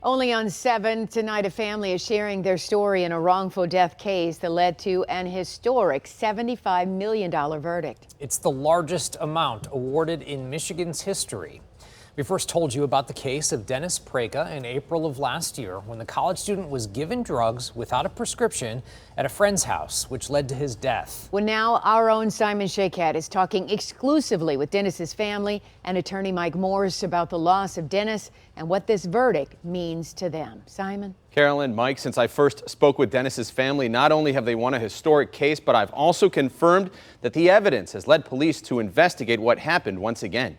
Only on 7 tonight, a family is sharing their story in a wrongful death case that led to an historic $75 million verdict. It's the largest amount awarded in Michigan's history. We first told you about the case of Denis Preka in April of last year when the college student was given drugs without a prescription at a friend's house, which led to his death. Well, now our own Simon Shakehat is talking exclusively with Denis's family and attorney Mike Morse about the loss of Denis and what this verdict means to them. Simon? Carolyn, Mike, since I first spoke with Denis's family, not only have they won a historic case, but I've also confirmed that the evidence has led police to investigate what happened once again.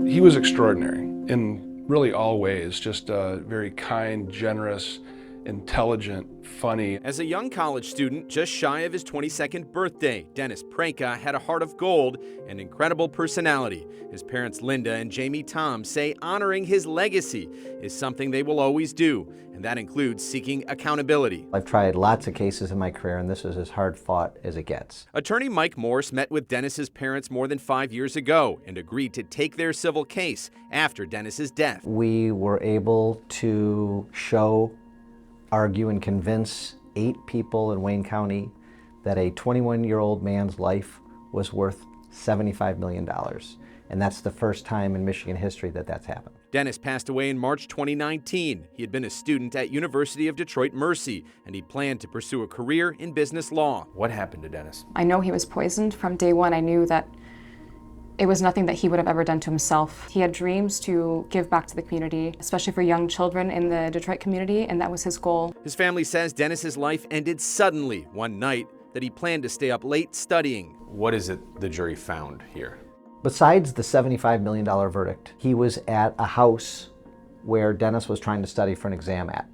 He was extraordinary in really all ways, just very kind, generous, intelligent, funny. As a young college student, just shy of his 22nd birthday, Denis Preka had a heart of gold and incredible personality. His parents, Linda and Jamie Thom, say honoring his legacy is something they will always do, and that includes seeking accountability. I've tried lots of cases in my career, and this is as hard fought as it gets. Attorney Mike Morse met with Denis's parents more than 5 years ago and agreed to take their civil case after Denis's death. We were able to show, argue, and convince 8 people in Wayne County that a 21-year-old man's life was worth $75 million. And that's the first time in Michigan history that that's happened. Denis passed away in March 2019. He had been a student at University of Detroit Mercy, and he planned to pursue a career in business law. What happened to Denis? I know he was poisoned. From day one, I knew that it was nothing that he would have ever done to himself. He had dreams to give back to the community, especially for young children in the Detroit community, and that was his goal. His family says Denis's life ended suddenly one night that he planned to stay up late studying. What is it the jury found here? Besides the $75 million verdict, he was at a house where Denis was trying to study for an exam at.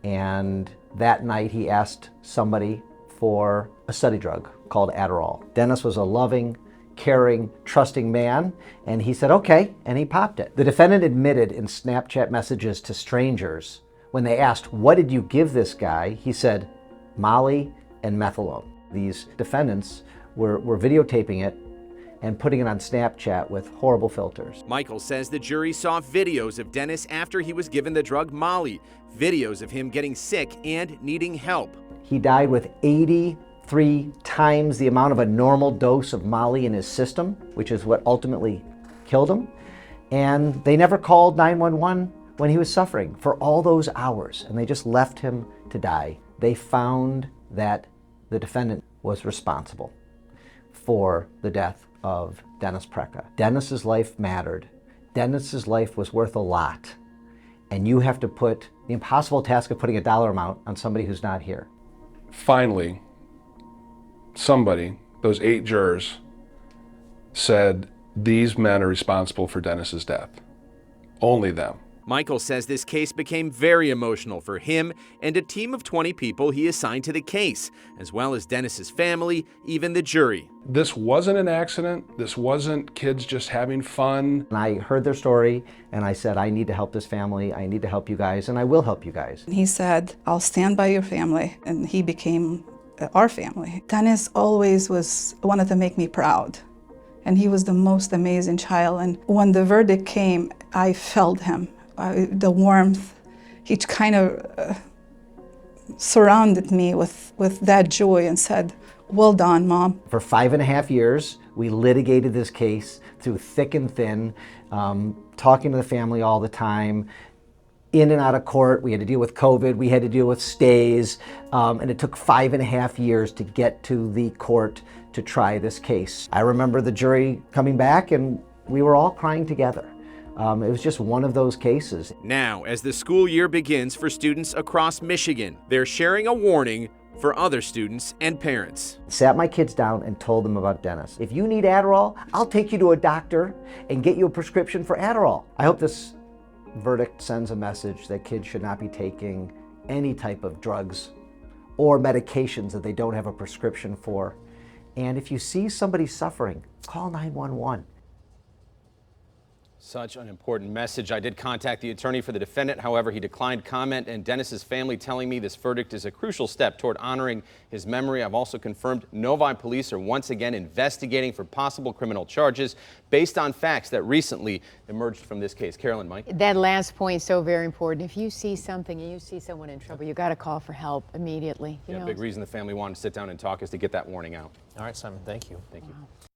And that night he asked somebody for a study drug called Adderall. Denis was a loving, caring, trusting man, and he said, okay, and he popped it. The defendant admitted in Snapchat messages to strangers, when they asked, what did you give this guy? He said, Molly and methadone. These defendants were videotaping it and putting it on Snapchat with horrible filters. Michael says the jury saw videos of Denis after he was given the drug Molly, videos of him getting sick and needing help. He died with 83 times the amount of a normal dose of Molly in his system, which is what ultimately killed him. And they never called 911 when he was suffering for all those hours, and they just left him to die. They found that the defendant was responsible for the death of Denis Preka. Denis's life mattered. Denis's life was worth a lot. And you have to put the impossible task of putting a dollar amount on somebody who's not here. Finally, somebody, those 8 jurors, said these men are responsible for Denis's death. Only them. Michael says this case became very emotional for him and a team of 20 people he assigned to the case, as well as Denis's family, even the jury. This wasn't an accident. This wasn't kids just having fun. And I heard their story, and I said, I need to help this family. I need to help you guys, and I will help you guys. He said, I'll stand by your family, and he became our family. Denis always wanted to make me proud, and he was the most amazing child. And when the verdict came, I felt him. The warmth, he kind of surrounded me with that joy and said, well done, Mom. For 5.5 years, we litigated this case through thick and thin, talking to the family all the time, in and out of court. We had to deal with COVID, we had to deal with stays, and it took 5.5 years to get to the court to try this case. I remember the jury coming back and we were all crying together. It was just one of those cases. Now, as the school year begins for students across Michigan, they're sharing a warning for other students and parents. Sat my kids down and told them about Denis. If you need Adderall, I'll take you to a doctor and get you a prescription for Adderall. I hope this verdict sends a message that kids should not be taking any type of drugs or medications that they don't have a prescription for. And if you see somebody suffering, call 911. Such an important message. I did contact the attorney for the defendant. However, he declined comment, and Denis's family telling me this verdict is a crucial step toward honoring his memory. I've also confirmed Novi police are once again investigating for possible criminal charges based on facts that recently emerged from this case. Carolyn, Mike? That last point is so very important. If you see something and you see someone in trouble, you got to call for help immediately. Yeah, big reason the family wanted to sit down and talk is to get that warning out. All right, Simon, thank you. Thank you.